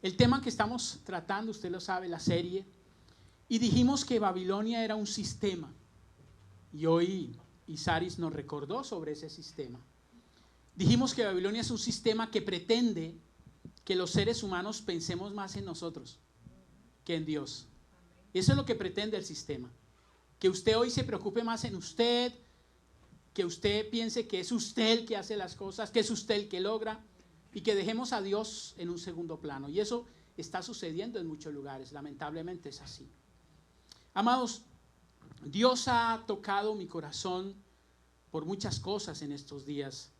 el tema que estamos tratando, usted lo sabe, la serie, y dijimos que Babilonia era un sistema. Y hoy Isaris nos recordó sobre ese sistema. Dijimos que Babilonia es un sistema que pretende que los seres humanos pensemos más en nosotros que en Dios. Eso es lo que pretende el sistema. Que usted hoy se preocupe más en usted, que usted piense que es usted el que hace las cosas, que es usted el que logra, y que dejemos a Dios en un segundo plano. Y eso está sucediendo en muchos lugares, lamentablemente es así. Amados, Dios ha tocado mi corazón por muchas cosas en estos días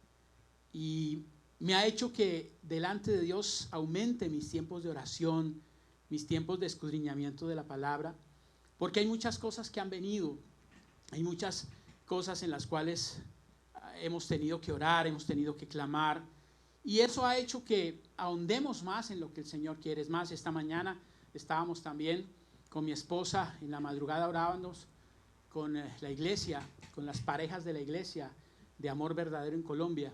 y me ha hecho que delante de Dios aumente mis tiempos de oración, mis tiempos de escudriñamiento de la palabra, porque hay muchas cosas que han venido, hay muchas cosas en las cuales hemos tenido que orar, hemos tenido que clamar, y eso ha hecho que ahondemos más en lo que el Señor quiere. Es más, esta mañana estábamos también con mi esposa en la madrugada orando con la iglesia, con las parejas de la iglesia de Amor Verdadero en Colombia.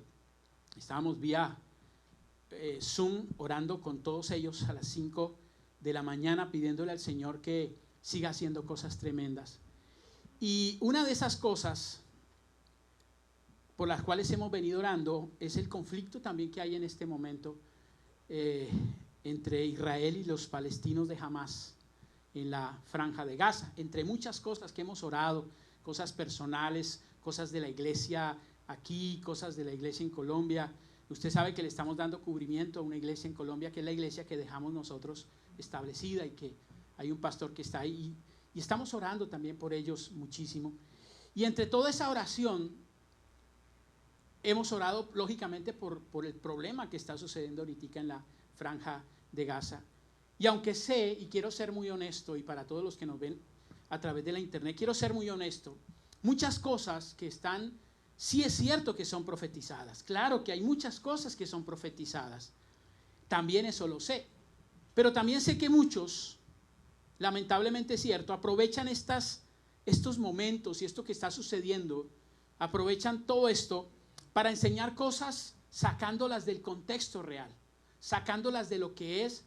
Estábamos vía Zoom orando con todos ellos a las 5 de la mañana pidiéndole al Señor que siga haciendo cosas tremendas. Y una de esas cosas por las cuales hemos venido orando es el conflicto también que hay en este momento entre Israel y los palestinos de Hamás en la franja de Gaza, entre muchas cosas que hemos orado, cosas personales, cosas de la iglesia aquí, cosas de la iglesia en Colombia. Usted sabe que le estamos dando cubrimiento a una iglesia en Colombia, que es la iglesia que dejamos nosotros establecida y que hay un pastor que está ahí y estamos orando también por ellos muchísimo. Y entre toda esa oración hemos orado lógicamente por el problema que está sucediendo ahorita en la franja de Gaza. Y aunque sé, y quiero ser muy honesto, y para todos los que nos ven a través de la internet, quiero ser muy honesto, muchas cosas que están, sí es cierto que son profetizadas, claro que hay muchas cosas que son profetizadas, también eso lo sé, pero también sé que muchos, lamentablemente es cierto, aprovechan estos momentos y esto que está sucediendo, aprovechan todo esto para enseñar cosas sacándolas del contexto real, sacándolas de lo que es.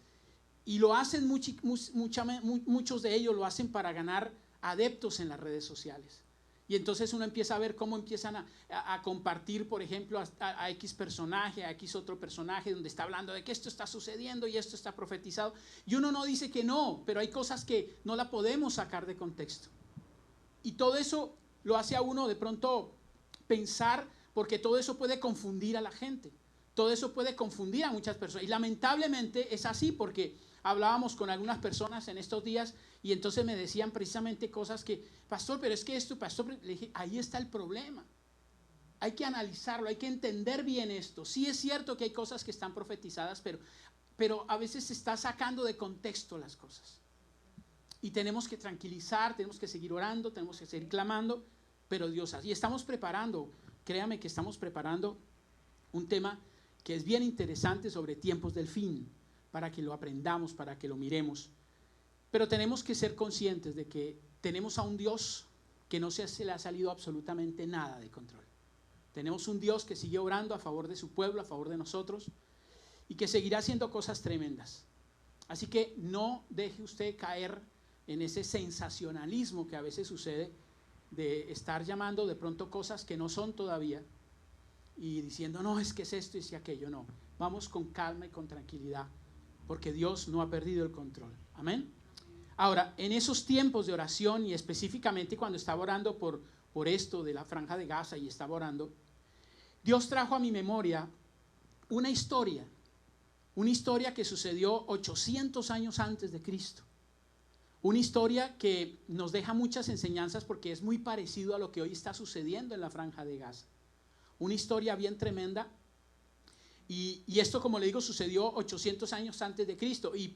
Y lo hacen, muchos de ellos lo hacen para ganar adeptos en las redes sociales. Y entonces uno empieza a ver cómo empiezan a compartir, por ejemplo, a X personaje, a X otro personaje, donde está hablando de que esto está sucediendo y esto está profetizado. Y uno no dice que no, pero hay cosas que no la podemos sacar de contexto. Y todo eso lo hace a uno de pronto pensar, porque todo eso puede confundir a la gente. Todo eso puede confundir a muchas personas. Y lamentablemente es así, porque hablábamos con algunas personas en estos días y entonces me decían precisamente cosas que, pastor, pero es que esto, pastor, le dije, ahí está el problema. Hay que analizarlo, hay que entender bien esto. Sí es cierto que hay cosas que están profetizadas, pero a veces se está sacando de contexto las cosas. Y tenemos que tranquilizar, tenemos que seguir orando, tenemos que seguir clamando, pero Dios hace. Y estamos preparando, créame que estamos preparando un tema que es bien interesante sobre tiempos del fin, para que lo aprendamos, para que lo miremos. Pero tenemos que ser conscientes de que tenemos a un Dios que no se le ha salido absolutamente nada de control. Tenemos un Dios que sigue obrando a favor de su pueblo, a favor de nosotros, y que seguirá haciendo cosas tremendas. Así que no deje usted caer en ese sensacionalismo que a veces sucede, de estar llamando de pronto cosas que no son todavía, y diciendo, no, es que es esto y es aquello. No, vamos con calma y con tranquilidad, porque Dios no ha perdido el control. Amén. Ahora, en esos tiempos de oración, y específicamente cuando estaba orando por esto de la franja de Gaza y estaba orando, Dios trajo a mi memoria una historia que sucedió 800 años antes de Cristo. Una historia que nos deja muchas enseñanzas porque es muy parecido a lo que hoy está sucediendo en la franja de Gaza. Una historia bien tremenda. Y esto, como le digo, sucedió 800 años antes de Cristo. Y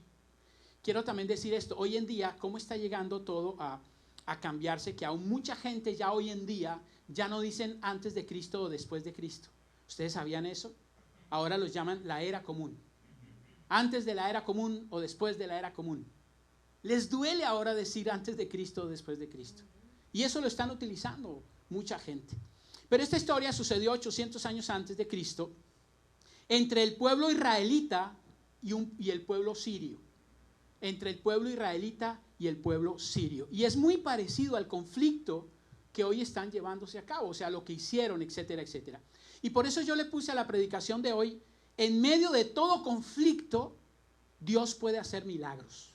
quiero también decir esto, hoy en día, cómo está llegando todo a cambiarse, que aún mucha gente ya hoy en día ya no dicen antes de Cristo o después de Cristo. ¿Ustedes sabían eso? Ahora los llaman la era común. Antes de la era común o después de la era común. Les duele ahora decir antes de Cristo o después de Cristo. Y eso lo están utilizando mucha gente. Pero esta historia sucedió 800 años antes de Cristo entre el pueblo israelita y el pueblo sirio, entre el pueblo israelita y el pueblo sirio. Y es muy parecido al conflicto que hoy están llevándose a cabo, o sea, lo que hicieron, etcétera, etcétera. Y por eso yo le puse a la predicación de hoy, en medio de todo conflicto, Dios puede hacer milagros.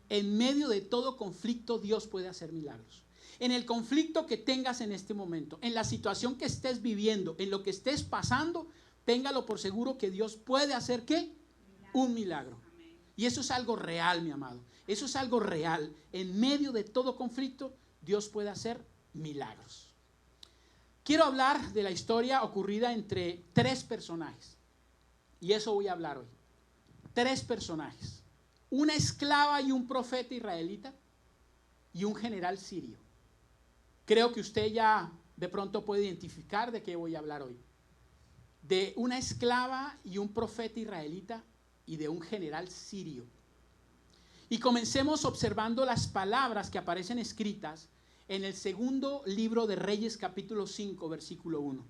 En medio de todo conflicto, Dios puede hacer milagros. En el conflicto que tengas en este momento, en la situación que estés viviendo, en lo que estés pasando, téngalo por seguro que Dios puede hacer ¿qué? Un milagro. Y eso es algo real, mi amado. Eso es algo real. En medio de todo conflicto, Dios puede hacer milagros. Quiero hablar de la historia ocurrida entre 3 personajes. Y eso voy a hablar hoy. 3 personajes. Una esclava y un profeta israelita y un general sirio. Creo que usted ya de pronto puede identificar de qué voy a hablar hoy. De una esclava y un profeta israelita y de un general sirio. Y comencemos observando las palabras que aparecen escritas en el segundo libro de Reyes, capítulo 5, versículo 1.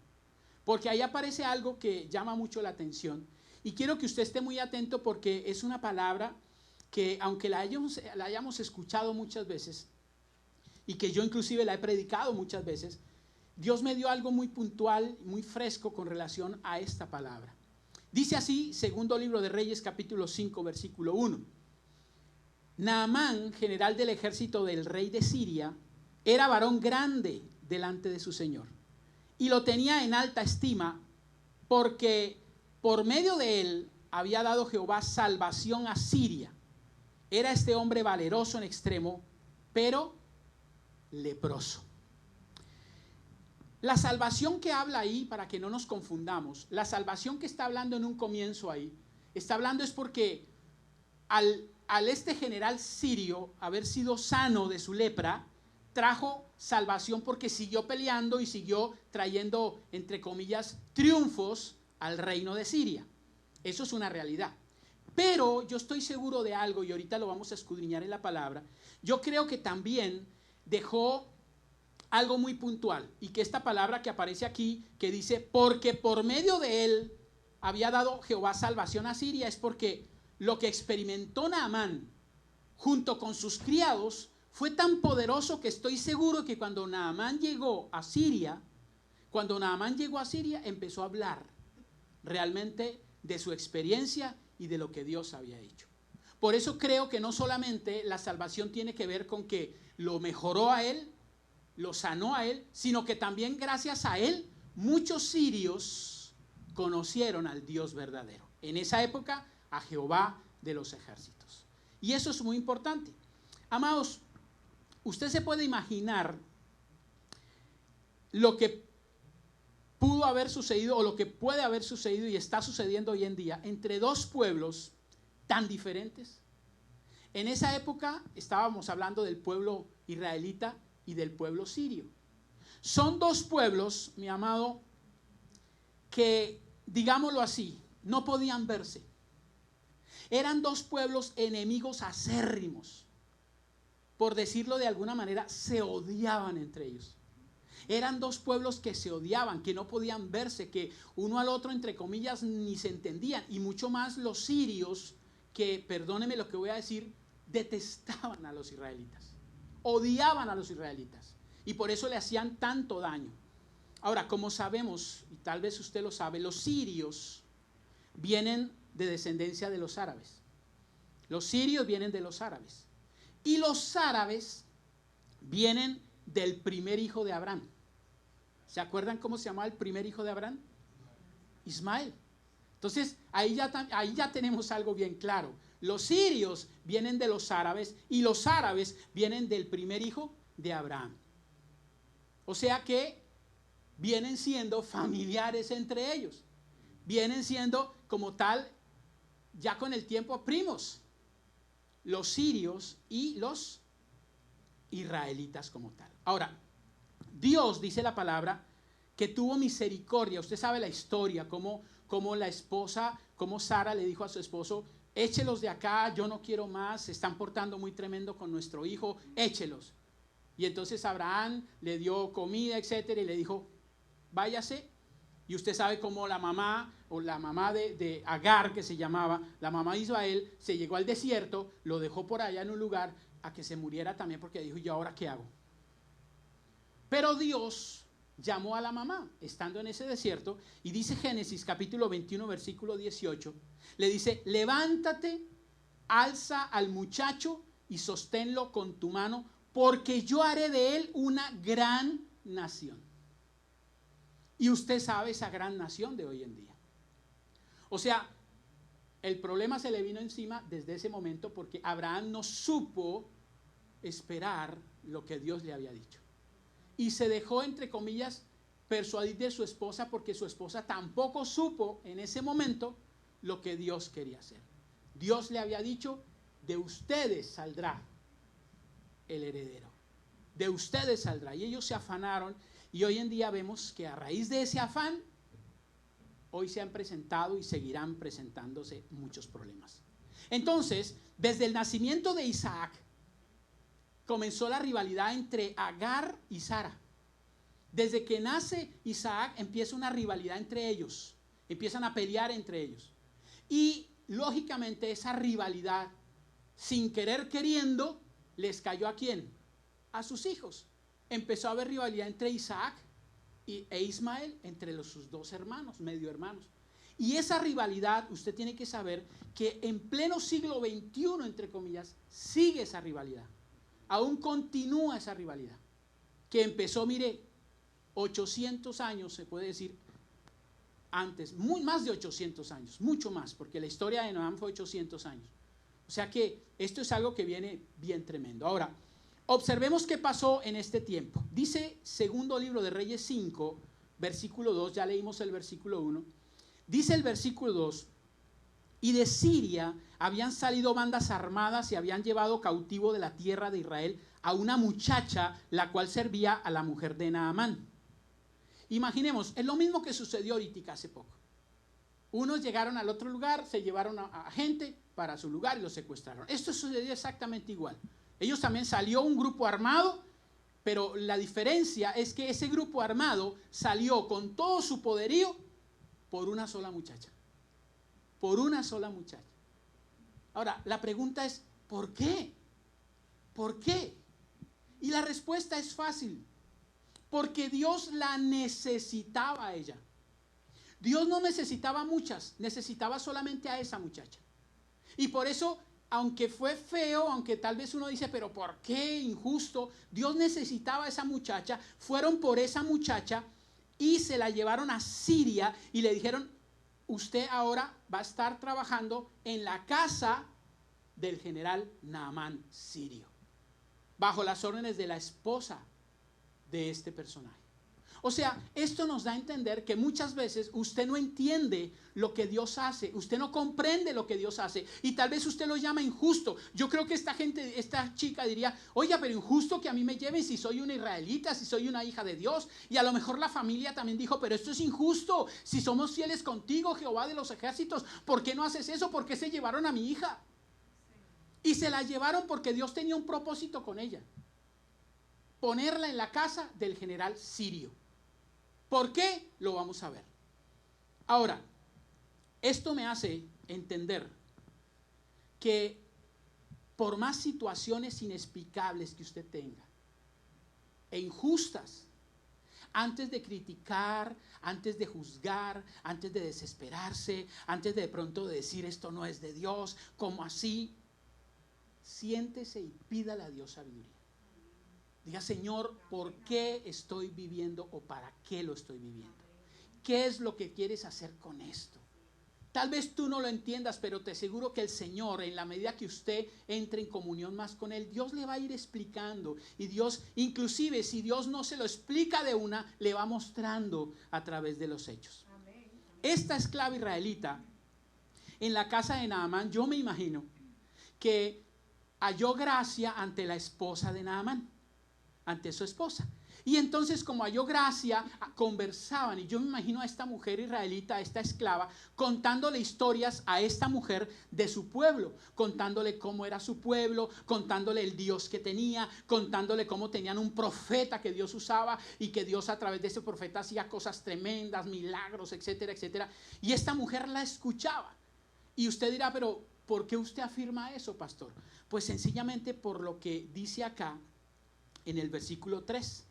Porque ahí aparece algo que llama mucho la atención. Y quiero que usted esté muy atento porque es una palabra que, aunque la hayamos escuchado muchas veces, y que yo inclusive la he predicado muchas veces, Dios me dio algo muy puntual, muy fresco con relación a esta palabra. Dice así, segundo libro de Reyes, capítulo 5, versículo 1. Naamán, general del ejército del rey de Siria, era varón grande delante de su señor, y lo tenía en alta estima, porque por medio de él había dado Jehová salvación a Siria. Era este hombre valeroso en extremo, pero leproso. La salvación que habla ahí, para que no nos confundamos, la salvación que está hablando en un comienzo ahí, está hablando es porque al este general sirio haber sido sano de su lepra, trajo salvación porque siguió peleando y siguió trayendo, entre comillas, triunfos al reino de Siria. Eso es una realidad. Pero yo estoy seguro de algo, y ahorita lo vamos a escudriñar en la palabra. Yo creo que también dejó algo muy puntual, y que esta palabra que aparece aquí, que dice, porque por medio de él había dado Jehová salvación a Siria, es porque lo que experimentó Naamán junto con sus criados fue tan poderoso que estoy seguro que cuando Naamán llegó a Siria, empezó a hablar realmente de su experiencia y de lo que Dios había hecho. Por eso creo que no solamente la salvación tiene que ver con que lo mejoró a él, lo sanó a él, sino que también gracias a él muchos sirios conocieron al Dios verdadero. En esa época, a Jehová de los ejércitos. Y eso es muy importante. Amados, usted se puede imaginar lo que pudo haber sucedido o lo que puede haber sucedido y está sucediendo hoy en día entre 2 pueblos tan diferentes. En esa época estábamos hablando del pueblo israelita y del pueblo sirio. Son 2 pueblos, mi amado, que, digámoslo así, no podían verse. Eran 2 pueblos enemigos acérrimos. Por decirlo de alguna manera, se odiaban entre ellos. Eran 2 pueblos que se odiaban, que no podían verse, que uno al otro, entre comillas, ni se entendían. Y mucho más los sirios, que, perdónenme lo que voy a decir, detestaban a los israelitas. Odiaban a los israelitas. Y por eso le hacían tanto daño. Ahora, como sabemos, y tal vez usted lo sabe, los sirios vienen de descendencia de los árabes. Los sirios vienen de los árabes. Y los árabes vienen del primer hijo de Abraham. ¿Se acuerdan cómo se llamaba el primer hijo de Abraham? Ismael. Entonces, ahí ya tenemos algo bien claro. Los sirios vienen de los árabes y los árabes vienen del primer hijo de Abraham. O sea que vienen siendo familiares entre ellos. Vienen siendo como tal, ya con el tiempo, primos. Los sirios y los israelitas como tal. Ahora, Dios, dice la palabra, que tuvo misericordia. Usted sabe la historia, cómo la esposa, cómo Sara le dijo a su esposo, échelos de acá, yo no quiero más, se están portando muy tremendo con nuestro hijo, échelos. Y entonces Abraham le dio comida, etcétera, y le dijo, váyase. Y usted sabe cómo la mamá, o la mamá de Agar, que se llamaba, la mamá de Ismael, se llegó al desierto, lo dejó por allá en un lugar a que se muriera también, porque dijo, ¿y ahora qué hago? Pero Dios llamó a la mamá, estando en ese desierto, y dice Génesis capítulo 21, versículo 18, le dice, levántate, alza al muchacho y sosténlo con tu mano, porque yo haré de él una gran nación. Y usted sabe esa gran nación de hoy en día. O sea, el problema se le vino encima desde ese momento porque Abraham no supo esperar lo que Dios le había dicho. Y se dejó, entre comillas, persuadir de su esposa porque su esposa tampoco supo en ese momento lo que Dios quería hacer. Dios le había dicho, de ustedes saldrá el heredero. De ustedes saldrá. Y ellos se afanaron. Y hoy en día vemos que a raíz de ese afán, hoy se han presentado y seguirán presentándose muchos problemas. Entonces, desde el nacimiento de Isaac, comenzó la rivalidad entre Agar y Sara. Desde que nace Isaac, empieza una rivalidad entre ellos. Empiezan a pelear entre ellos. Y lógicamente esa rivalidad, sin querer queriendo, les cayó ¿a quién? A sus hijos. Empezó a haber rivalidad entre Isaac e Ismael, entre sus dos hermanos, medio hermanos. Y esa rivalidad, usted tiene que saber que en pleno siglo XXI, entre comillas, sigue esa rivalidad. Aún continúa esa rivalidad. Que empezó, mire, 800 años, se puede decir, antes, más de 800 años, mucho más, porque la historia de Noam fue 800 años. O sea que esto es algo que viene bien tremendo. Ahora, observemos qué pasó en este tiempo. Dice segundo libro de Reyes 5, versículo 2, ya leímos el versículo 1. Dice el versículo 2, y de Siria habían salido bandas armadas y habían llevado cautivo de la tierra de Israel a una muchacha, la cual servía a la mujer de Naamán. Imaginemos, es lo mismo que sucedió ahorita hace poco. Unos llegaron al otro lugar, se llevaron a gente para su lugar y los secuestraron. Esto sucedió exactamente igual. Ellos también salió un grupo armado, pero la diferencia es que ese grupo armado salió con todo su poderío por una sola muchacha. Por una sola muchacha. Ahora, la pregunta es, ¿por qué? ¿Por qué? Y la respuesta es fácil. Porque Dios la necesitaba a ella. Dios no necesitaba muchas, necesitaba solamente a esa muchacha. Y por eso, aunque fue feo, aunque tal vez uno dice, pero ¿por qué? Injusto. Dios necesitaba a esa muchacha. Fueron por esa muchacha y se la llevaron a Siria y le dijeron, usted ahora va a estar trabajando en la casa del general Naamán sirio, bajo las órdenes de la esposa de este personaje. O sea, esto nos da a entender que muchas veces usted no entiende lo que Dios hace, usted no comprende lo que Dios hace y tal vez usted lo llama injusto. Yo creo que esta chica diría, oye, pero injusto que a mí me lleven si soy una israelita, si soy una hija de Dios. Y a lo mejor la familia también dijo, pero esto es injusto, si somos fieles contigo, Jehová de los ejércitos, ¿por qué no haces eso? ¿Por qué se llevaron a mi hija? Y se la llevaron porque Dios tenía un propósito con ella. Ponerla en la casa del general sirio. ¿Por qué? Lo vamos a ver. Ahora, esto me hace entender que por más situaciones inexplicables que usted tenga e injustas, antes de criticar, antes de juzgar, antes de desesperarse, antes de pronto decir esto no es de Dios, ¿cómo así? Siéntese y pídale a Dios sabiduría. Diga, Señor, ¿por qué estoy viviendo o para qué lo estoy viviendo? ¿Qué es lo que quieres hacer con esto? Tal vez tú no lo entiendas, pero te aseguro que el Señor, en la medida que usted entre en comunión más con Él, Dios le va a ir explicando. Y Dios, inclusive si Dios no se lo explica de una, le va mostrando a través de los hechos. Esta esclava israelita, en la casa de Naamán, yo me imagino que halló gracia ante la esposa de Naamán, ante su esposa. Y entonces, como halló gracia, conversaban. Y yo me imagino a esta mujer israelita, a esta esclava, contándole historias a esta mujer de su pueblo, contándole cómo era su pueblo, contándole el Dios que tenía, contándole cómo tenían un profeta que Dios usaba y que Dios a través de ese profeta hacía cosas tremendas, milagros, etcétera, etcétera. Y esta mujer la escuchaba. Y usted dirá, pero ¿por qué usted afirma eso, pastor? Pues sencillamente por lo que dice acá en el versículo 3.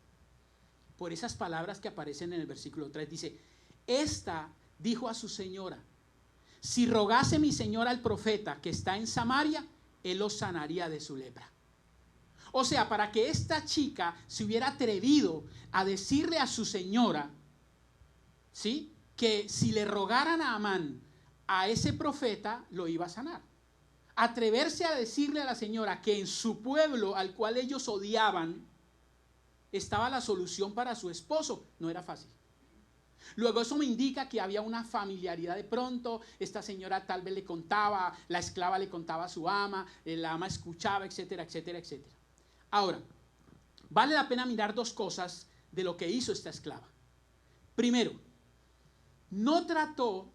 Por esas palabras que aparecen en el versículo 3, dice, esta dijo a su señora, si rogase mi señora al profeta que está en Samaria, él los sanaría de su lepra. O sea, para que esta chica se hubiera atrevido a decirle a su señora, ¿sí?, que si le rogaran a Amán, a ese profeta, lo iba a sanar. Atreverse a decirle a la señora que en su pueblo, al cual ellos odiaban, estaba la solución para su esposo, no era fácil. Luego eso me indica que había una familiaridad de pronto. Esta señora tal vez le contaba, la esclava le contaba a su ama, la ama escuchaba, etcétera, etcétera, etcétera. Ahora, vale la pena mirar dos cosas de lo que hizo esta esclava. Primero, no trató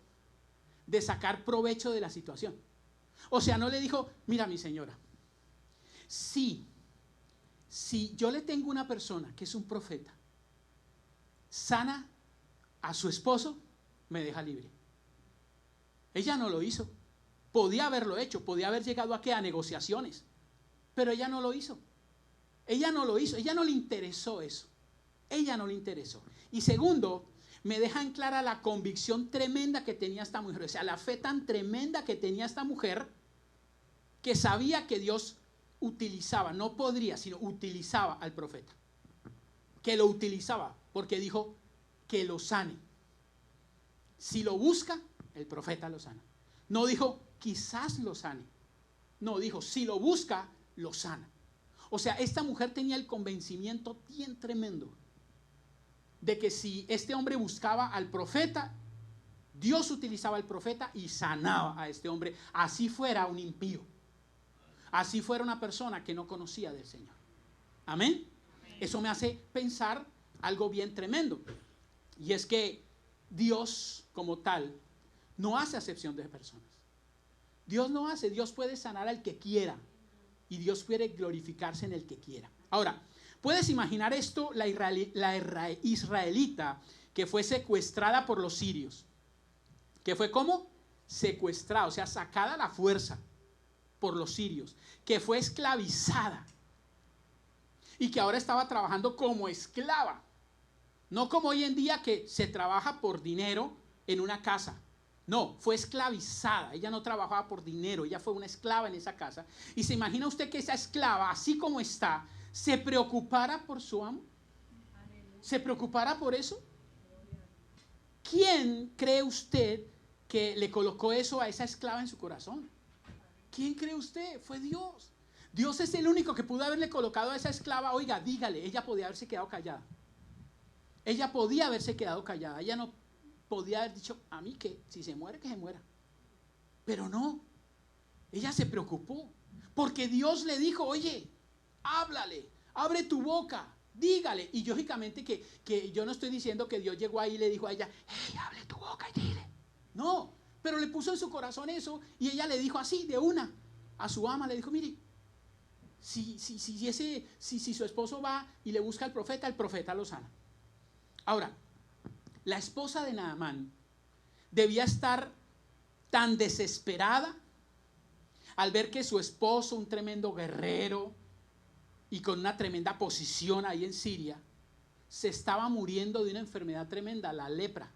de sacar provecho de la situación. O sea, no le dijo, mira mi señora, si yo le tengo una persona que es un profeta, sana a su esposo, me deja libre. Ella no lo hizo. Podía haberlo hecho, podía haber llegado a negociaciones, pero ella no lo hizo. Ella no lo hizo, ella no le interesó eso. Ella no le interesó. Y segundo, me deja en clara la convicción tremenda que tenía esta mujer. O sea, la fe tan tremenda que tenía esta mujer, que sabía que Dios utilizaba, no podría, sino utilizaba al profeta. Que lo utilizaba, porque dijo que lo sane. Si lo busca, el profeta lo sana. No dijo, quizás lo sane. No, dijo, si lo busca, lo sana. O sea, esta mujer tenía el convencimiento bien tremendo de que si este hombre buscaba al profeta, Dios utilizaba al profeta y sanaba a este hombre, así fuera un impío, así fuera una persona que no conocía del Señor. Amén. Eso me hace pensar algo bien tremendo, y es que Dios como tal no hace acepción de personas. Dios no hace, Dios puede sanar al que quiera y Dios puede glorificarse en el que quiera. Ahora, ¿puedes imaginar esto? La israelita que fue secuestrada por los sirios, que fue ¿cómo? Secuestrada, o sea, sacada a la fuerza por los sirios, que fue esclavizada y que ahora estaba trabajando como esclava. No como hoy en día que se trabaja por dinero en una casa. No, fue esclavizada. Ella no trabajaba por dinero, ella fue una esclava en esa casa. Y se imagina usted que esa esclava, así como está, se preocupara por su amo. ¿Se preocupara por eso? ¿Quién cree usted que le colocó eso a esa esclava en su corazón? ¿Quién cree usted? Fue Dios. Dios es el único que pudo haberle colocado a esa esclava. Oiga, dígale, ella podía haberse quedado callada. Ella podía haberse quedado callada. Ella no podía haber dicho, a mí que si se muere, que se muera. Pero no. Ella se preocupó. Porque Dios le dijo, oye, háblale, abre tu boca, dígale. Y lógicamente que yo no estoy diciendo que Dios llegó ahí y le dijo a ella, hey, abre tu boca y dile. No, pero le puso en su corazón eso y ella le dijo así, de una, a su ama, le dijo, mire, si su esposo va y le busca al profeta, el profeta lo sana. Ahora, la esposa de Naamán debía estar tan desesperada al ver que su esposo, un tremendo guerrero y con una tremenda posición ahí en Siria, se estaba muriendo de una enfermedad tremenda, la lepra.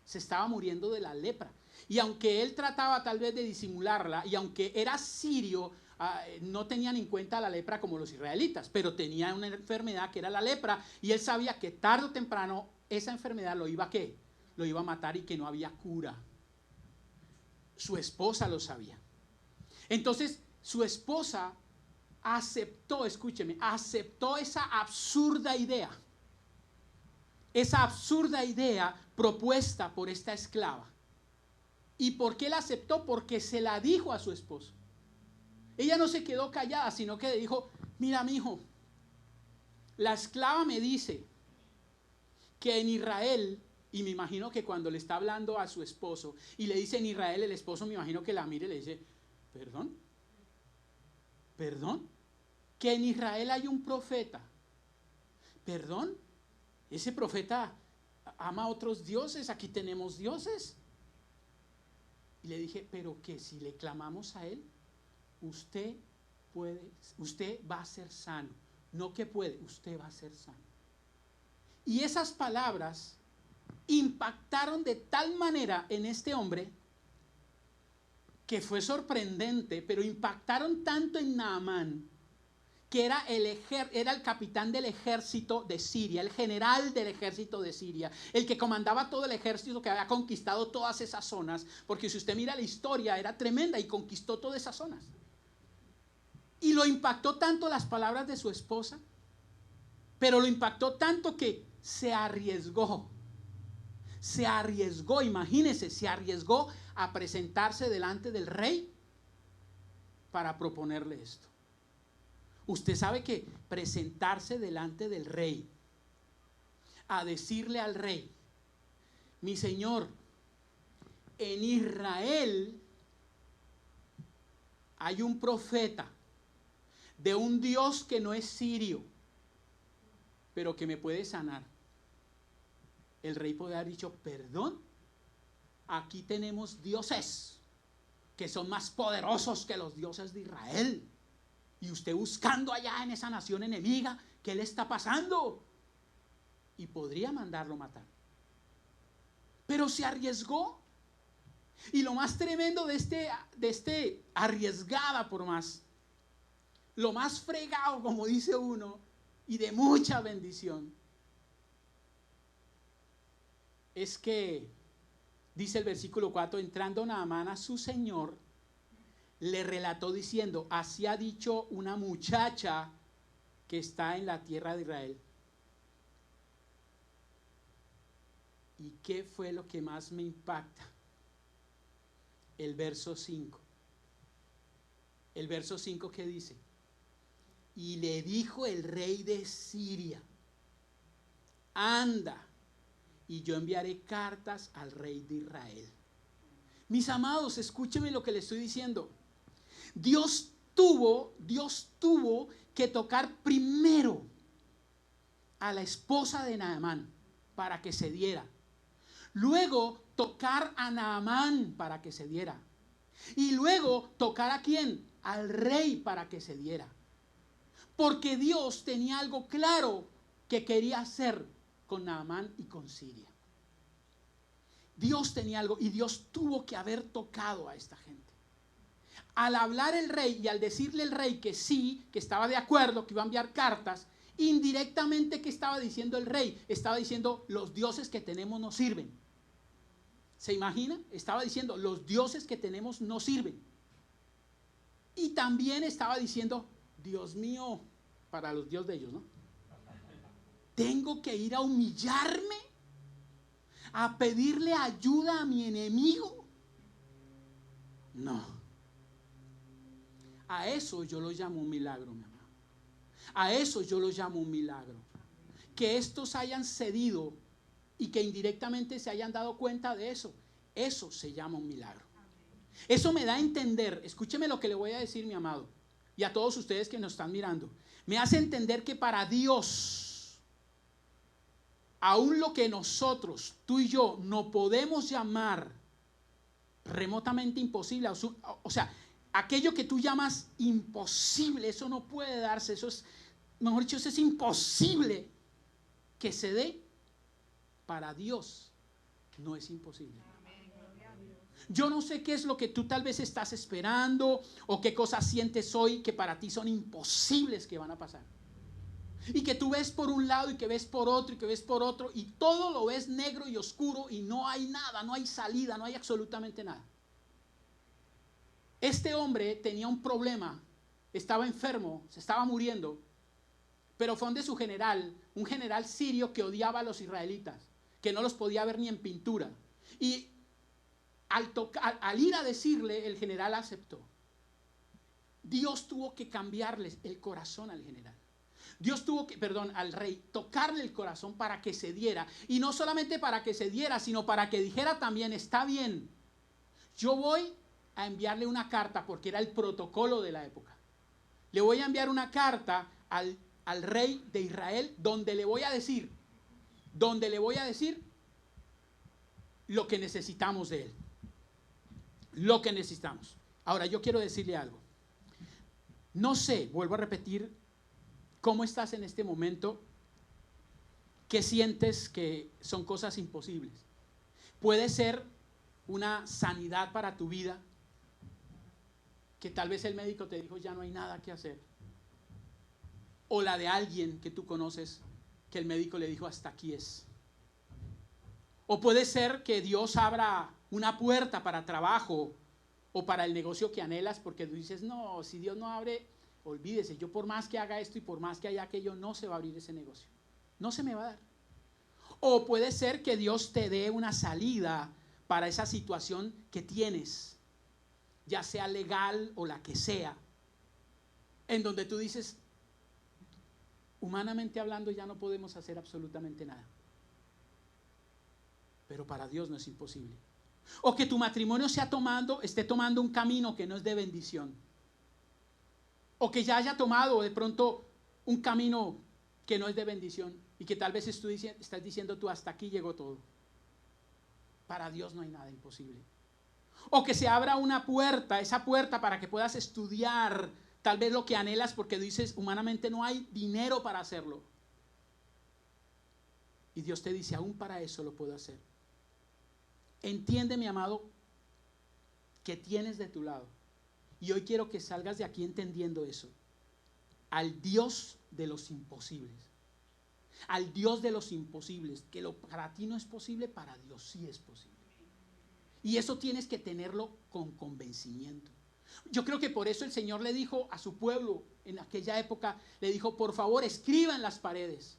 Se estaba muriendo de la lepra. Y aunque él trataba tal vez de disimularla, y aunque era sirio, no tenían en cuenta la lepra como los israelitas, pero tenía una enfermedad que era la lepra, y él sabía que tarde o temprano esa enfermedad lo iba a ¿qué? Lo iba a matar y que no había cura. Su esposa lo sabía. Entonces, su esposa aceptó, escúcheme, aceptó esa absurda idea propuesta por esta esclava. ¿Y por qué la aceptó? Porque se la dijo a su esposo. Ella no se quedó callada, sino que le dijo, mira, mijo, la esclava me dice que en Israel, y me imagino que cuando le está hablando a su esposo y le dice en Israel, el esposo me imagino que la mire y le dice, perdón, que en Israel hay un profeta, perdón, ese profeta ama a otros dioses, aquí tenemos dioses. Y le dije, pero que si le clamamos a él, usted va a ser sano. No que puede, usted va a ser sano. Y esas palabras impactaron de tal manera en este hombre que fue sorprendente, pero impactaron tanto en Naamán, que era el capitán del ejército de Siria, el general del ejército de Siria, el que comandaba todo el ejército que había conquistado todas esas zonas, porque si usted mira la historia era tremenda y conquistó todas esas zonas. Y lo impactó tanto las palabras de su esposa, pero lo impactó tanto que se arriesgó, imagínense, se arriesgó a presentarse delante del rey para proponerle esto. Usted sabe que presentarse delante del rey, a decirle al rey, mi señor, en Israel hay un profeta de un Dios que no es sirio, pero que me puede sanar. El rey puede haber dicho, perdón, aquí tenemos dioses que son más poderosos que los dioses de Israel. Y usted buscando allá en esa nación enemiga, ¿qué le está pasando? Y podría mandarlo matar. Pero se arriesgó. Y lo más tremendo de este arriesgada por más, lo más fregado, como dice uno, y de mucha bendición, es que, dice el versículo 4, entrando Naamán a su señor, le relató diciendo, así ha dicho una muchacha que está en la tierra de Israel. ¿Y qué fue lo que más me impacta? El verso 5. El verso 5 que dice, y le dijo el rey de Siria, anda, y yo enviaré cartas al rey de Israel. Mis amados, escúchenme lo que le estoy diciendo. Dios tuvo que tocar primero a la esposa de Naamán para que se diera. Luego tocar a Naamán para que se diera. Y luego tocar ¿a quién? Al rey para que se diera. Porque Dios tenía algo claro que quería hacer con Naamán y con Siria. Dios tenía algo y Dios tuvo que haber tocado a esta gente. Al hablar el rey y al decirle el rey que sí, que estaba de acuerdo, que iba a enviar cartas, indirectamente, ¿qué estaba diciendo el rey? Estaba diciendo, los dioses que tenemos no sirven. ¿Se imagina? Estaba diciendo, los dioses que tenemos no sirven. Y también estaba diciendo, Dios mío, para los dioses de ellos, ¿no? Tengo que ir a humillarme, a pedirle ayuda a mi enemigo. No. A eso yo lo llamo un milagro, mi amado. A eso yo lo llamo un milagro. Que estos hayan cedido y que indirectamente se hayan dado cuenta de eso. Eso se llama un milagro. Eso me da a entender, escúcheme lo que le voy a decir, mi amado, y a todos ustedes que nos están mirando. Me hace entender que para Dios, aún lo que nosotros, tú y yo, no podemos llamar remotamente imposible, o sea, aquello que tú llamas imposible, eso no puede darse, eso es, mejor dicho, eso es imposible que se dé. Para Dios no es imposible. Yo no sé qué es lo que tú tal vez estás esperando o qué cosas sientes hoy que para ti son imposibles que van a pasar. Y que tú ves por un lado y que ves por otro y que ves por otro y todo lo ves negro y oscuro y no hay nada, no hay salida, no hay absolutamente nada. Este hombre tenía un problema, estaba enfermo, se estaba muriendo, pero fue donde su general, un general sirio que odiaba a los israelitas, que no los podía ver ni en pintura. Y al ir a decirle, el general aceptó. Dios tuvo que cambiarles el corazón al general. Dios tuvo que, al rey, tocarle el corazón para que se diera. Y no solamente para que se diera, sino para que dijera también, está bien, yo voy a enviarle una carta, porque era el protocolo de la época. Le voy a enviar una carta al rey de Israel, donde le voy a decir lo que necesitamos de él. Lo que necesitamos. Ahora, yo quiero decirle algo. No sé, vuelvo a repetir, cómo estás en este momento, qué sientes que son cosas imposibles. Puede ser una sanidad para tu vida, que tal vez el médico te dijo ya no hay nada que hacer. O la de alguien que tú conoces, que el médico le dijo hasta aquí es. O puede ser que Dios abra una puerta para trabajo o para el negocio que anhelas, porque tú dices, no, si Dios no abre, olvídese, yo por más que haga esto y por más que haya aquello, no se va a abrir ese negocio. No se me va a dar. O puede ser que Dios te dé una salida para esa situación que tienes, ya sea legal o la que sea, en donde tú dices, humanamente hablando ya no podemos hacer absolutamente nada. Pero para Dios no es imposible. O que tu matrimonio esté tomando un camino que no es de bendición. O que ya haya tomado de pronto un camino que no es de bendición y que tal vez estás diciendo tú, hasta aquí llegó todo. Para Dios no hay nada imposible. O que se abra una puerta, esa puerta para que puedas estudiar tal vez lo que anhelas, porque dices, humanamente no hay dinero para hacerlo. Y Dios te dice, aún para eso lo puedo hacer. Entiende, mi amado, que tienes de tu lado. Y hoy quiero que salgas de aquí entendiendo eso. Al Dios de los imposibles. Al Dios de los imposibles. Que para ti no es posible, para Dios sí es posible. Y eso tienes que tenerlo con convencimiento. Yo creo que por eso el Señor le dijo a su pueblo en aquella época, le dijo, por favor, escriba en las paredes.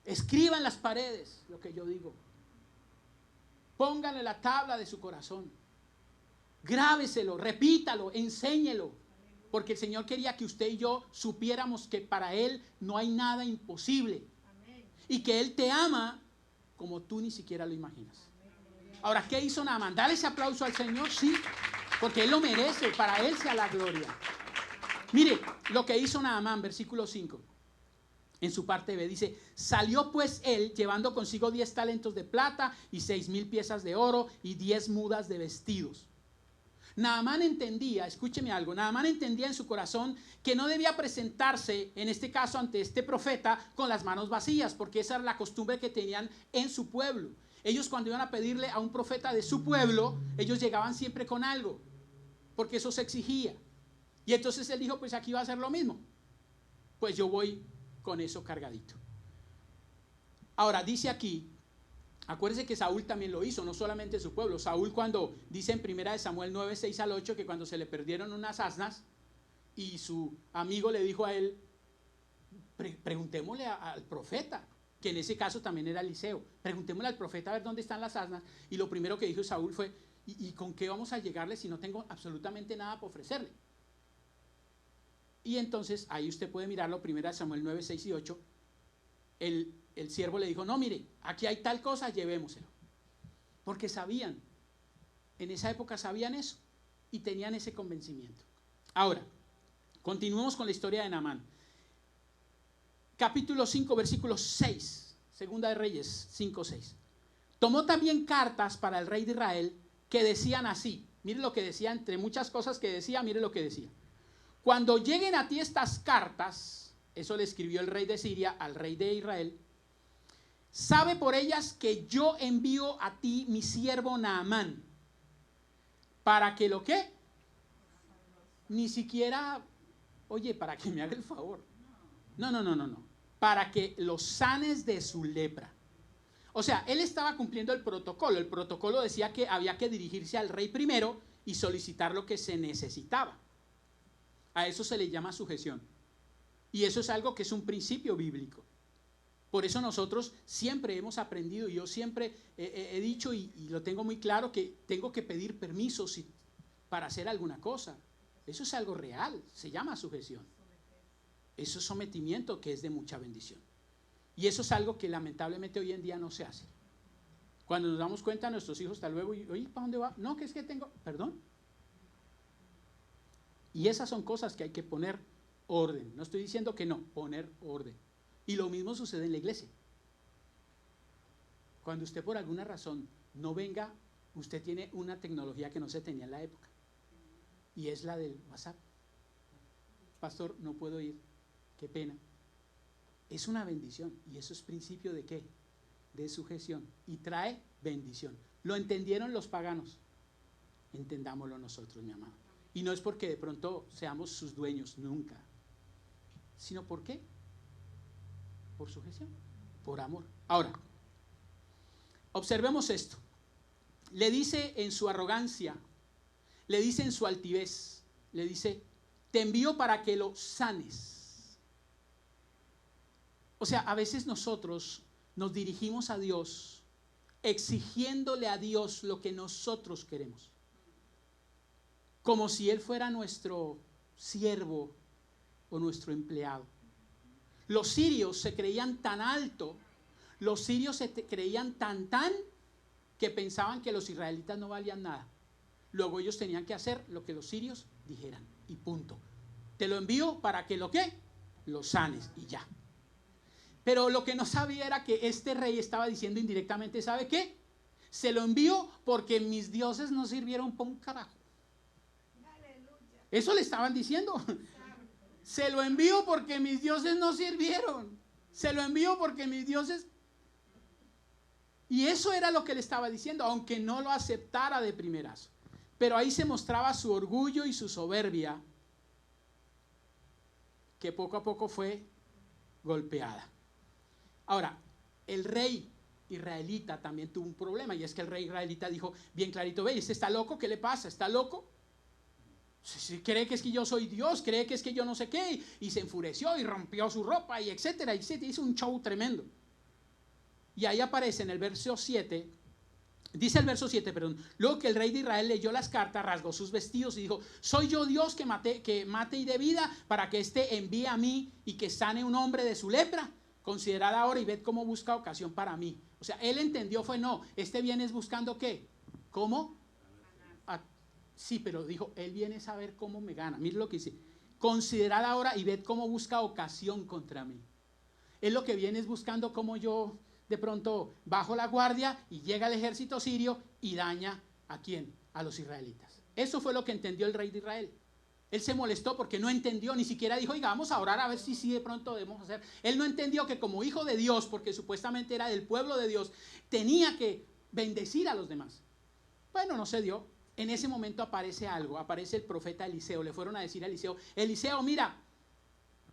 Escriba en las paredes lo que yo digo. Póngale la tabla de su corazón. Grábeselo, repítalo, enséñelo. Porque el Señor quería que usted y yo supiéramos que para Él no hay nada imposible. Y que Él te ama como tú ni siquiera lo imaginas. Ahora, ¿qué hizo Naamán? Dale ese aplauso al Señor, sí, porque Él lo merece, para Él sea la gloria. Mire lo que hizo Naamán, versículo 5. En su parte B dice, salió pues él llevando consigo 10 talentos de plata y 6,000 piezas de oro y 10 mudas de vestidos. Naamán entendía, escúcheme algo, Naamán entendía en su corazón que no debía presentarse, en este caso ante este profeta, con las manos vacías, porque esa era la costumbre que tenían en su pueblo. Ellos cuando iban a pedirle a un profeta de su pueblo, ellos llegaban siempre con algo, porque eso se exigía. Y entonces él dijo, pues aquí va a ser lo mismo. Pues yo voy con eso cargadito. Ahora dice aquí, acuérdense que Saúl también lo hizo, no solamente su pueblo. Saúl, cuando dice en 1 Samuel 9, 6 al 8, que cuando se le perdieron unas asnas y su amigo le dijo a él, preguntémosle al profeta, que en ese caso también era Eliseo, preguntémosle al profeta a ver dónde están las asnas. Y lo primero que dijo Saúl fue, ¿y con qué vamos a llegarle si no tengo absolutamente nada para ofrecerle? Y entonces, ahí usted puede mirarlo, 1 Samuel 9, 6 y 8, el siervo le dijo, no, mire, aquí hay tal cosa, llevémoselo. Porque sabían, en esa época sabían eso y tenían ese convencimiento. Ahora, continuemos con la historia de Naamán. Capítulo 5, versículo 6, Segunda de Reyes 5, 6. Tomó también cartas para el rey de Israel que decían así. Mire lo que decía, entre muchas cosas que decía, mire lo que decía. Cuando lleguen a ti estas cartas, eso le escribió el rey de Siria al rey de Israel, sabe por ellas que yo envío a ti mi siervo Naamán, para que lo que, ni siquiera, oye, para que me haga el favor, no, para que lo sanes de su lepra. O sea, él estaba cumpliendo el protocolo decía que había que dirigirse al rey primero y solicitar lo que se necesitaba. A eso se le llama sujeción. Y eso es algo que es un principio bíblico. Por eso nosotros siempre hemos aprendido, y yo siempre he dicho y lo tengo muy claro, que tengo que pedir permiso para hacer alguna cosa. Eso es algo real, se llama sujeción. Eso es sometimiento que es de mucha bendición. Y eso es algo que lamentablemente hoy en día no se hace. Cuando nos damos cuenta, nuestros hijos hasta luego, oye, ¿para dónde va? No, que es que tengo, perdón. Y esas son cosas que hay que poner orden. No estoy diciendo que no, poner orden. Y lo mismo sucede en la iglesia. Cuando usted por alguna razón no venga, usted tiene una tecnología que no se tenía en la época. Y es la del WhatsApp. Pastor, no puedo ir. Qué pena. Es una bendición. ¿Y eso es principio de qué? De sujeción. Y trae bendición. ¿Lo entendieron los paganos? Entendámoslo nosotros, mi amado. Y no es porque de pronto seamos sus dueños, nunca. Sino ¿por qué? Por sujeción, por amor. Ahora, observemos esto. Le dice en su arrogancia, le dice en su altivez, le dice, te envío para que lo sanes. O sea, a veces nosotros nos dirigimos a Dios exigiéndole a Dios lo que nosotros queremos. Como si Él fuera nuestro siervo o nuestro empleado. Los sirios se creían tan alto, los sirios se creían tan que pensaban que los israelitas no valían nada. Luego ellos tenían que hacer lo que los sirios dijeran y punto. Te lo envío para que lo ¿qué? Lo sanes y ya. Pero lo que no sabía era que este rey estaba diciendo indirectamente, ¿sabe qué? Se lo envío porque mis dioses no sirvieron para un carajo. Eso le estaban diciendo. Se lo envío porque mis dioses no sirvieron. Se lo envío porque mis dioses... Y eso era lo que le estaba diciendo, aunque no lo aceptara de primerazo. Pero ahí se mostraba su orgullo y su soberbia, que poco a poco fue golpeada. Ahora, el rey israelita también tuvo un problema, y es que el rey israelita dijo bien clarito, ve, ¿este está loco? ¿Qué le pasa? ¿Está loco? Cree que es que yo soy Dios, cree que es que yo no sé qué, y se enfureció y rompió su ropa y etcétera, y se hizo un show tremendo. Y ahí aparece en el verso 7, dice el verso 7, perdón, luego que el rey de Israel leyó las cartas, rasgó sus vestidos y dijo, soy yo Dios que mate y dé vida, para que éste envíe a mí y que sane un hombre de su lepra. Considerad ahora y ved cómo busca ocasión para mí. O sea, él entendió fue, no, este viene es buscando ¿qué? ¿Cómo? Sí, pero dijo, él viene a saber cómo me gana. Mire lo que dice, considerad ahora y ved cómo busca ocasión contra mí. Él lo que viene es buscando cómo yo de pronto bajo la guardia y llega el ejército sirio y daña ¿a quién? A los israelitas. Eso fue lo que entendió el rey de Israel. Él se molestó porque no entendió, ni siquiera dijo, oiga, vamos a orar a ver si de pronto debemos hacer. Él no entendió que como hijo de Dios, porque supuestamente era del pueblo de Dios, tenía que bendecir a los demás. Bueno, no se dio. En ese momento aparece algo, aparece el profeta Eliseo. Le fueron a decir a Eliseo, Eliseo, mira,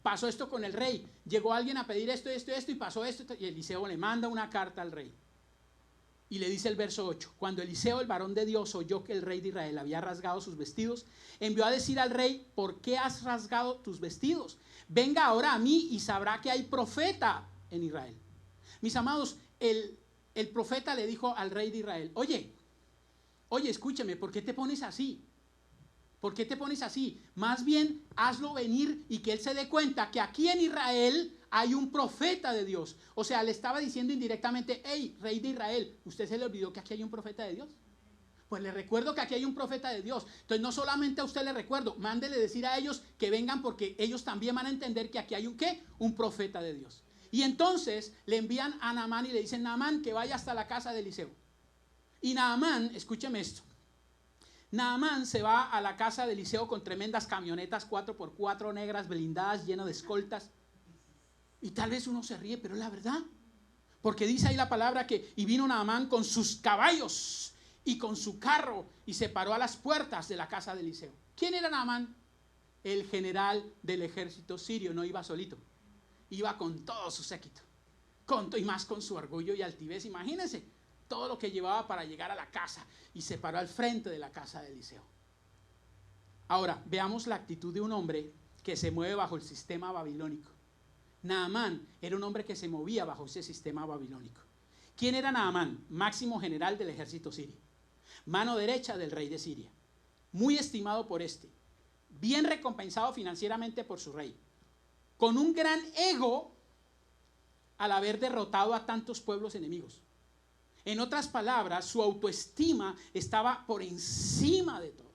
pasó esto con el rey. Llegó alguien a pedir esto y pasó esto. Y Eliseo le manda una carta al rey. Y le dice el verso 8, cuando Eliseo, el varón de Dios, oyó que el rey de Israel había rasgado sus vestidos, envió a decir al rey, ¿por qué has rasgado tus vestidos? Venga ahora a mí y sabrá que hay profeta en Israel. Mis amados, el profeta le dijo al rey de Israel, oye, escúchame, ¿por qué te pones así? ¿Por qué te pones así? Más bien, hazlo venir y que él se dé cuenta que aquí en Israel hay un profeta de Dios. O sea, le estaba diciendo indirectamente, hey, rey de Israel, ¿usted se le olvidó que aquí hay un profeta de Dios? Pues le recuerdo que aquí hay un profeta de Dios. Entonces, no solamente a usted le recuerdo, mándele decir a ellos que vengan porque ellos también van a entender que aquí hay un ¿qué? Un profeta de Dios. Y entonces le envían a Naamán y le dicen, Naamán, que vaya hasta la casa de Eliseo. Y Naamán, escúcheme esto, Naamán se va a la casa de Eliseo con tremendas camionetas 4x4 negras blindadas llenas de escoltas. Y tal vez uno se ríe, pero es la verdad. Porque dice ahí la palabra que y vino Naamán con sus caballos y con su carro y se paró a las puertas de la casa de Eliseo. ¿Quién era Naamán? El general del ejército sirio. No iba solito, iba con todo su séquito, y más con su orgullo y altivez. Imagínense todo lo que llevaba para llegar a la casa y se paró al frente de la casa de Eliseo. Ahora, veamos la actitud de un hombre que se mueve bajo el sistema babilónico. Naamán era un hombre que se movía bajo ese sistema babilónico. ¿Quién era Naamán? Máximo general del ejército sirio, mano derecha del rey de Siria, muy estimado por bien recompensado financieramente por su rey. con un gran ego al haber derrotado a tantos pueblos enemigos. En otras palabras, su autoestima estaba por encima de todo.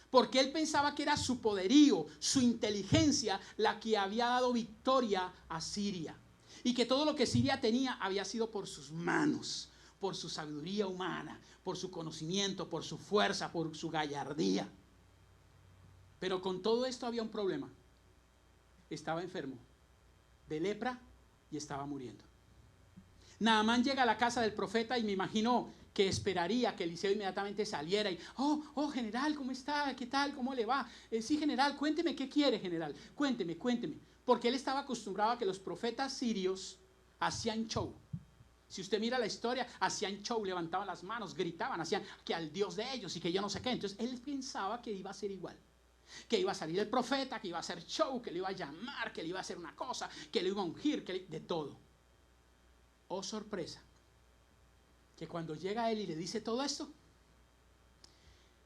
Porque él pensaba que era su poderío, su inteligencia, la que había dado victoria a Siria. Y que todo lo que Siria tenía había sido por sus manos, por su sabiduría humana, por su conocimiento, por su fuerza, por su gallardía. Pero con todo esto había un problema. Estaba enfermo de lepra y estaba muriendo. Naamán llega a la casa del profeta y me imagino que esperaría que Eliseo inmediatamente saliera y, general, ¿cómo está? ¿Qué tal? ¿Cómo le va? Sí, general, cuénteme qué quiere, general. Cuénteme. Porque él estaba acostumbrado a que los profetas sirios hacían show. Si usted mira la historia, hacían show, levantaban las manos, gritaban, hacían que al Dios de ellos y que yo no sé qué. Entonces él pensaba que iba a ser igual. Que iba a salir el profeta, que iba a hacer show, que le iba a llamar, que le iba a hacer una cosa, que le iba a ungir, de todo. Oh, sorpresa, que cuando llega él y le dice todo esto,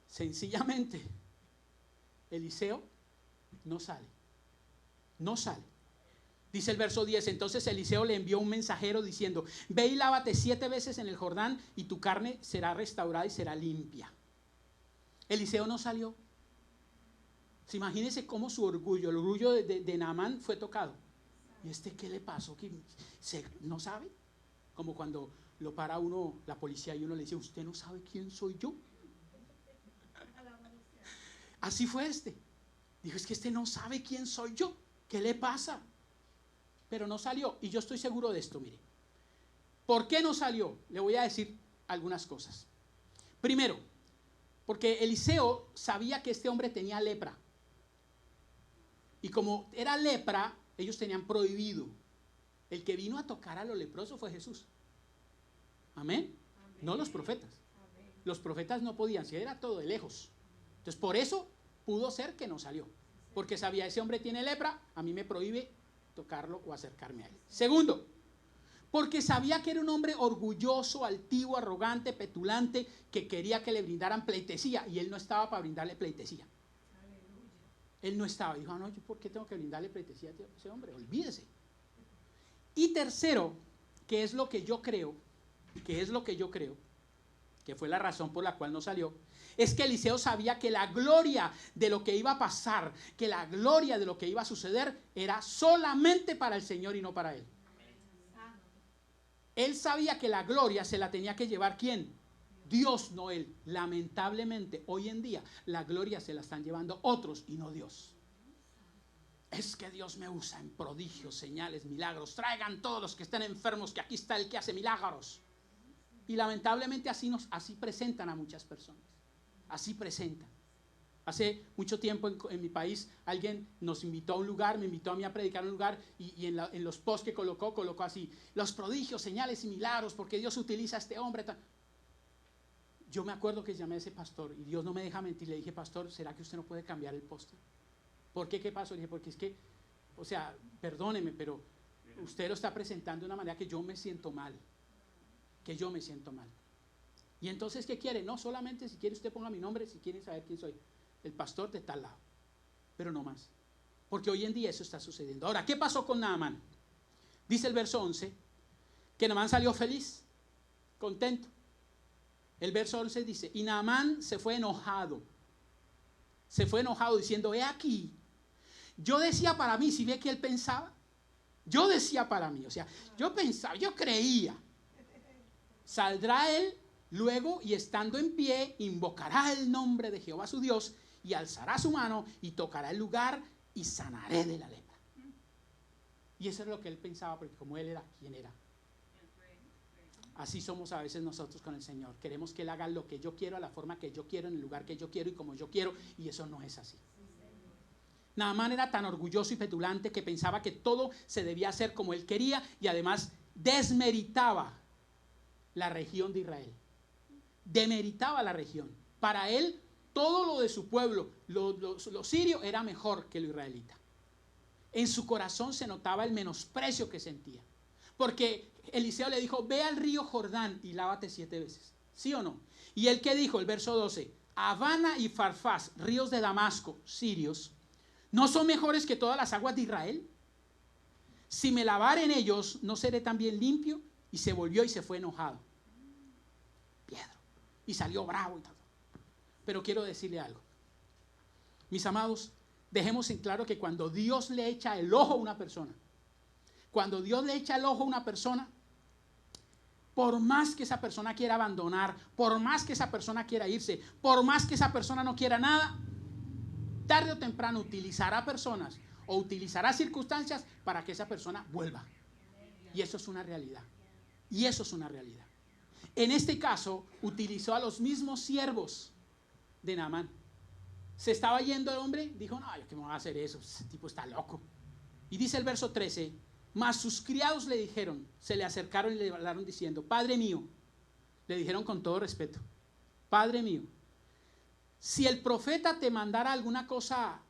sencillamente Eliseo no sale. Dice el verso 10, entonces Eliseo le envió un mensajero diciendo, ve y lávate 7 veces en el Jordán y tu carne será restaurada y será limpia. Eliseo no salió. Imagínense cómo su orgullo, el orgullo de Naamán fue tocado. ¿Y qué le pasó? ¿No sabe? Como cuando lo para uno, la policía, y uno le dice, ¿usted no sabe quién soy yo? Así fue Dijo, es que no sabe quién soy yo. ¿Qué le pasa? Pero no salió. Y yo estoy seguro de esto, mire. ¿Por qué no salió? Le voy a decir algunas cosas. Primero, porque Eliseo sabía que este hombre tenía lepra. Y como era lepra, ellos tenían prohibido. El que vino a tocar a los leprosos fue Jesús. Amén. No los profetas. Amén. Los profetas no podían, si era todo de lejos. Entonces por eso pudo ser que no salió. Porque sabía, ese hombre tiene lepra, a mí me prohíbe tocarlo o acercarme a él. Segundo, porque sabía que era un hombre orgulloso, altivo, arrogante, petulante, que quería que le brindaran pleitesía. Y él no estaba para brindarle pleitesía. Aleluya. Él no estaba. Dijo, no, ¿yo por qué tengo que brindarle pleitesía a ese hombre? Olvídese. Y tercero, que es lo que yo creo, que fue la razón por la cual no salió, es que Eliseo sabía que la gloria de lo que iba a pasar, que la gloria de lo que iba a suceder era solamente para el Señor y no para él. Él sabía que la gloria se la tenía que llevar ¿quién? Dios, no él. Lamentablemente, hoy en día, la gloria se la están llevando otros y no Dios. Es que Dios me usa en prodigios, señales, milagros. Traigan todos los que estén enfermos, que aquí está el que hace milagros. Y lamentablemente así presentan a muchas personas. Así presentan. Hace mucho tiempo en mi país alguien nos invitó a un lugar, me invitó a mí a predicar en un lugar y en los posts que colocó así, los prodigios, señales y milagros, porque Dios utiliza a este hombre. Yo me acuerdo que llamé a ese pastor y Dios no me deja mentir, le dije, pastor, ¿será que usted no puede cambiar el póster? ¿Por qué? ¿Qué pasó? Le dije, porque es que, perdóneme, pero usted lo está presentando de una manera que yo me siento mal. Y entonces, ¿qué quiere? No solamente si quiere usted ponga mi nombre, si quiere saber quién soy, el pastor de tal lado, pero no más. Porque hoy en día eso está sucediendo. Ahora, ¿qué pasó con Naamán? Dice el verso 11, que Naamán salió feliz, contento. El verso 11 dice, y Naamán se fue enojado diciendo, he aquí, yo decía para mí, si ve que él pensaba, yo decía para mí, yo pensaba, yo creía, saldrá él luego y estando en pie, invocará el nombre de Jehová su Dios y alzará su mano y tocará el lugar y sanaré de la lepra. Y eso es lo que él pensaba, porque como él era, ¿quién era? Así somos a veces nosotros con el Señor. Queremos que Él haga lo que yo quiero, a la forma que yo quiero, en el lugar que yo quiero y como yo quiero, y eso no es así. Naamán era tan orgulloso y petulante que pensaba que todo se debía hacer como él quería y además desmeritaba la región de Israel. Demeritaba la región. Para él, todo lo de su pueblo, lo sirio, era mejor que lo israelita. En su corazón se notaba el menosprecio que sentía. Porque Eliseo le dijo, ve al río Jordán y lávate 7 veces. ¿Sí o no? Y él que dijo, el verso 12, Habana y Farfás, ríos de Damasco, sirios, ¿no son mejores que todas las aguas de Israel? Si me lavare en ellos, ¿no seré también limpio? Y se volvió y se fue enojado. Pedro. Y salió bravo y todo. Pero quiero decirle algo. Mis amados, dejemos en claro que cuando Dios le echa el ojo a una persona, cuando Dios le echa el ojo a una persona, por más que esa persona quiera abandonar, por más que esa persona quiera irse, por más que esa persona no quiera nada, tarde o temprano utilizará personas o utilizará circunstancias para que esa persona vuelva. Y eso es una realidad. Y eso es una realidad. En este caso, utilizó a los mismos siervos de Naamán. Se estaba yendo el hombre, dijo, no, yo qué me voy a hacer eso, ese tipo está loco. Y dice el verso 13, mas sus criados le dijeron, se le acercaron y le hablaron diciendo, Padre mío, le dijeron con todo respeto, Padre mío, si el profeta te mandara alguna cosa,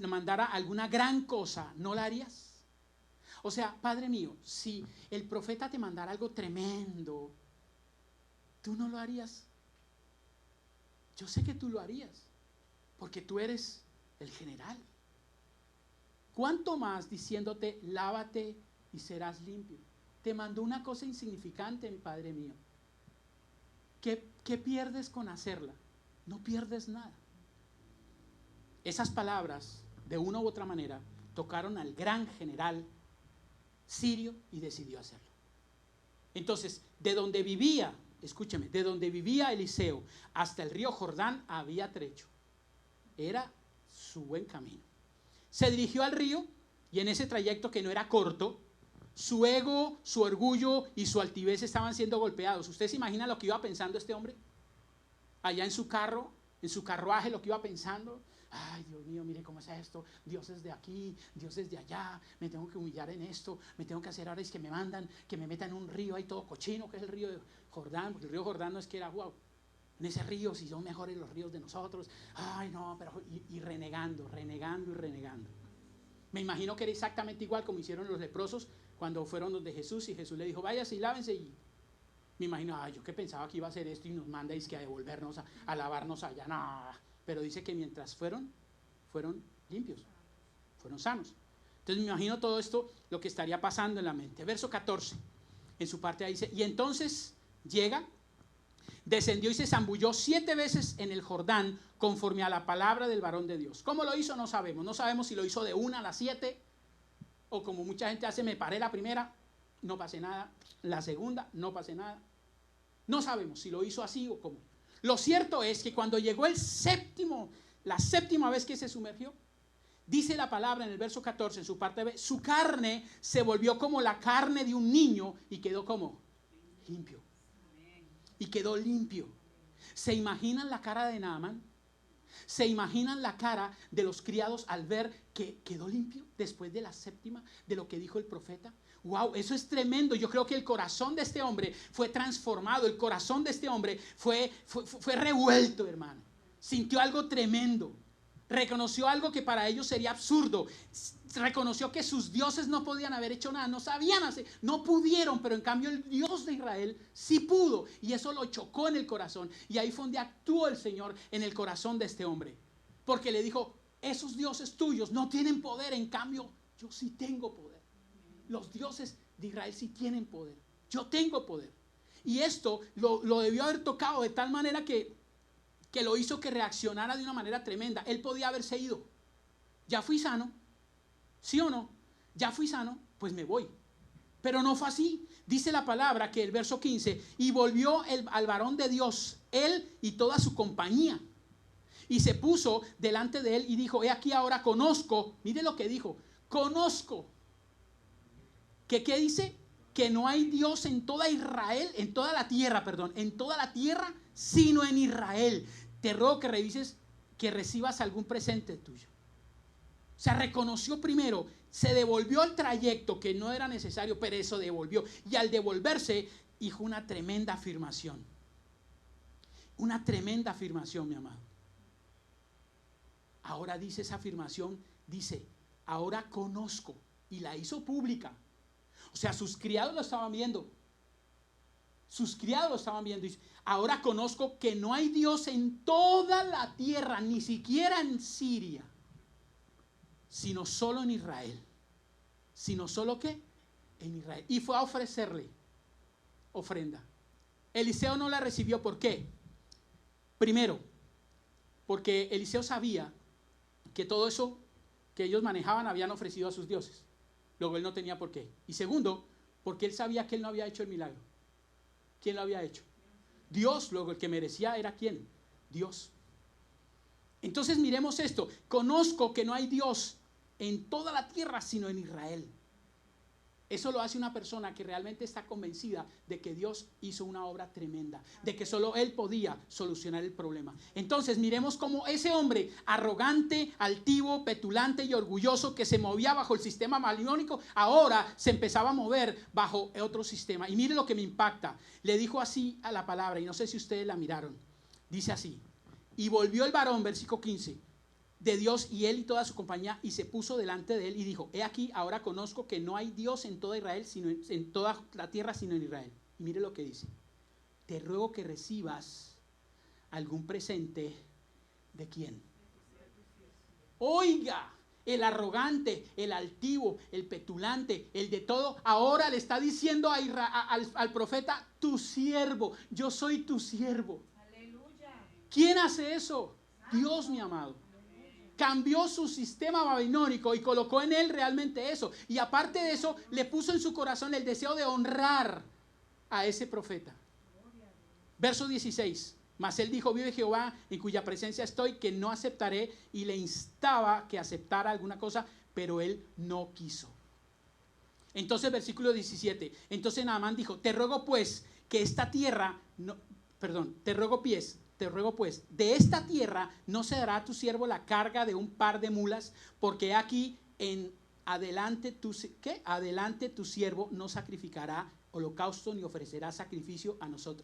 mandara alguna gran cosa, ¿no la harías? O sea, Padre mío, si el profeta te mandara algo tremendo, ¿tú no lo harías? Yo sé que tú lo harías, porque tú eres el general. ¿Cuánto más diciéndote, lávate y serás limpio? Te mandó una cosa insignificante, mi Padre mío. ¿Qué pierdes con hacerla? No pierdes nada. Esas palabras, de una u otra manera, tocaron al gran general sirio y decidió hacerlo. Entonces, de donde vivía, escúcheme, de donde vivía Eliseo hasta el río Jordán había trecho. Era su buen camino. Se dirigió al río y en ese trayecto que no era corto, su ego, su orgullo y su altivez estaban siendo golpeados. ¿Usted se imagina lo que iba pensando este hombre? Allá en su carro, en su carruaje, lo que iba pensando. Ay, Dios mío, mire cómo es esto. Dios es de aquí, Dios es de allá. Me tengo que humillar en esto. Me tengo que hacer ahora es que me mandan, que me metan en un río ahí todo cochino, que es el río de Jordán. Porque el río Jordán no es que era wow. En ese río, si son mejores los ríos de nosotros. Ay, no, pero y renegando. Me imagino que era exactamente igual como hicieron los leprosos cuando fueron donde Jesús y Jesús le dijo, váyase y lávense. Y me imagino, ay, yo que pensaba que iba a hacer esto y nos manda a devolvernos, a lavarnos allá. No, pero dice que mientras fueron limpios, fueron sanos. Entonces me imagino todo esto, lo que estaría pasando en la mente. Verso 14, en su parte ahí dice, y entonces llega, descendió y se zambulló 7 veces en el Jordán conforme a la palabra del varón de Dios. ¿Cómo lo hizo? No sabemos. No sabemos si lo hizo de 1 a las 7 o como mucha gente hace, me paré la primera, no pasé nada. La segunda, no pasé nada. No sabemos si lo hizo así o cómo. Lo cierto es que cuando llegó la séptima vez que se sumergió, dice la palabra en el verso 14, en su parte B, su carne se volvió como la carne de un niño y quedó como limpio. Y quedó limpio. ¿Se imaginan la cara de Naamán? ¿Se imaginan la cara de los criados al ver que quedó limpio después de la séptima de lo que dijo el profeta? Wow, eso es tremendo. Yo creo que el corazón de este hombre fue transformado. El corazón de este hombre fue revuelto, hermano. Sintió algo tremendo. Reconoció algo que para ellos sería absurdo. Reconoció que sus dioses no podían haber hecho nada, no sabían hacer, no pudieron, pero en cambio el Dios de Israel sí pudo, y eso lo chocó en el corazón. Y ahí fue donde actuó el Señor en el corazón de este hombre, porque le dijo, esos dioses tuyos no tienen poder, en cambio yo sí tengo poder. Los dioses de Israel sí tienen poder, yo tengo poder. Y esto lo debió haber tocado de tal manera que lo hizo que reaccionara de una manera tremenda. Él podía haberse ido. Ya fui sano, ¿sí o no? Ya fui sano, pues me voy. Pero no fue así. Dice la palabra que el verso 15, y volvió al varón de Dios, él y toda su compañía. Y se puso delante de él y dijo, he aquí ahora conozco, mire lo que dijo, conozco. ¿Qué dice? Que no hay Dios en toda Israel, en toda la tierra, sino en Israel. Te ruego que revises, que recibas algún presente tuyo. O sea, reconoció primero, se devolvió el trayecto que no era necesario, pero eso devolvió. Y al devolverse, hizo una tremenda afirmación. Una tremenda afirmación, mi amado. Ahora dice esa afirmación, dice, ahora conozco. Y la hizo pública. O sea, sus criados lo estaban viendo. Dice, ahora conozco que no hay Dios en toda la tierra, ni siquiera en Siria, sino solo en Israel. sino solo que en Israel. Y fue a ofrecerle ofrenda. Eliseo no la recibió. ¿Por qué? Primero, porque Eliseo sabía que todo eso que ellos manejaban habían ofrecido a sus dioses. Luego él no tenía por qué. Y segundo, porque él sabía que él no había hecho el milagro. ¿Quién lo había hecho? Dios. Luego el que merecía era ¿quién? Dios. Entonces miremos esto. Conozco que no hay Dios en toda la tierra sino en Israel. Eso lo hace una persona que realmente está convencida de que Dios hizo una obra tremenda, de que solo Él podía solucionar el problema. Entonces miremos cómo ese hombre arrogante, altivo, petulante y orgulloso que se movía bajo el sistema babilónico, ahora se empezaba a mover bajo otro sistema. Y mire lo que me impacta. Le dijo así a la palabra, y no sé si ustedes la miraron. Dice así: y volvió el varón, versículo 15, de Dios, y él y toda su compañía, y se puso delante de él y dijo: he aquí, ahora conozco que no hay Dios en toda Israel, sino en toda la tierra, sino en Israel. Y mire lo que dice: te ruego que recibas algún presente. ¿De quién? Oiga, el arrogante, el altivo, el petulante, el de todo, ahora le está diciendo al profeta: tu siervo, yo soy tu siervo. Aleluya. ¿Quién hace eso? Dios, mi amado. Cambió su sistema babilónico y colocó en él realmente eso. Y aparte de eso, le puso en su corazón el deseo de honrar a ese profeta. Verso 16. Mas él dijo: vive Jehová, en cuya presencia estoy, que no aceptaré. Y le instaba que aceptara alguna cosa, pero él no quiso. Entonces, versículo 17. Entonces Naamán dijo: te ruego pues que esta tierra, te ruego pues, de esta tierra no se dará a tu siervo la carga de un par de mulas, porque aquí en adelante tu siervo no sacrificará holocausto ni ofrecerá sacrificio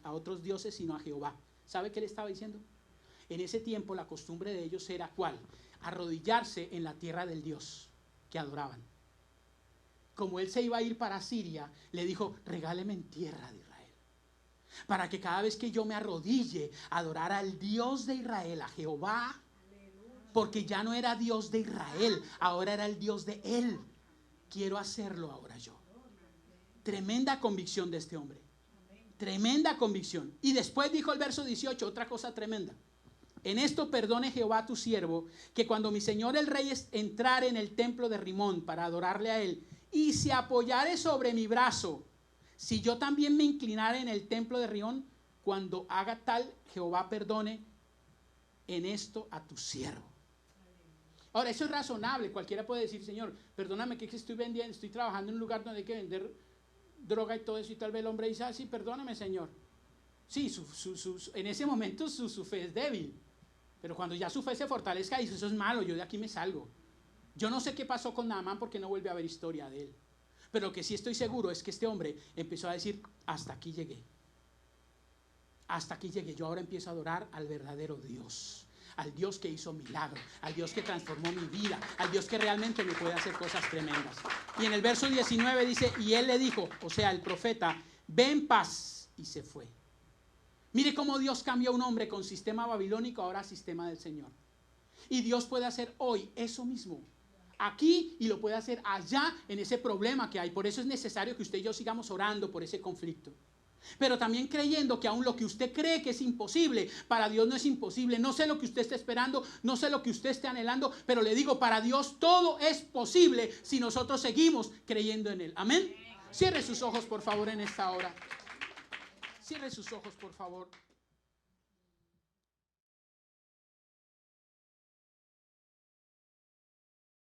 a otros dioses, sino a Jehová. ¿Sabe qué le estaba diciendo? En ese tiempo la costumbre de ellos era ¿cuál? Arrodillarse en la tierra del Dios que adoraban. Como él se iba a ir para Siria, le dijo: regáleme en tierra de Israel, para que cada vez que yo me arrodille a adorar al Dios de Israel, a Jehová, porque ya no era Dios de Israel, ahora era el Dios de él. Quiero hacerlo ahora yo. Tremenda convicción de este hombre. Tremenda convicción. Y después dijo el verso 18, otra cosa tremenda: en esto perdone Jehová a tu siervo, que cuando mi señor el rey entrare en el templo de Rimón para adorarle a él, y se apoyare sobre mi brazo, si yo también me inclinare en el templo de Rimón, cuando haga tal, Jehová perdone en esto a tu siervo. Ahora, eso es razonable. Cualquiera puede decir: Señor, perdóname que estoy vendiendo, estoy trabajando en un lugar donde hay que vender droga y todo eso, y tal vez el hombre dice: sí, perdóname, Señor. Sí, en ese momento su fe es débil, pero cuando ya su fe se fortalezca, dice: eso es malo, yo de aquí me salgo. Yo no sé qué pasó con Naamán, porque no vuelve a haber historia de él, pero lo que sí estoy seguro es que este hombre empezó a decir: hasta aquí llegué, yo ahora empiezo a adorar al verdadero Dios, al Dios que hizo milagros, al Dios que transformó mi vida, al Dios que realmente me puede hacer cosas tremendas. Y en el verso 19 dice: y él le dijo, o sea, el profeta: ve en paz, y se fue. Mire cómo Dios cambió a un hombre con sistema babilónico ahora a sistema del Señor. Y Dios puede hacer hoy eso mismo, aquí, y lo puede hacer allá, en ese problema que hay. Por eso es necesario que usted y yo sigamos orando por ese conflicto, pero también creyendo que aún lo que usted cree que es imposible, para Dios no es imposible. No sé lo que usted está esperando, no sé lo que usted esté anhelando, pero le digo: para Dios todo es posible si nosotros seguimos creyendo en Él. Amén. Cierre sus ojos, por favor, en esta hora. Cierre sus ojos, por favor.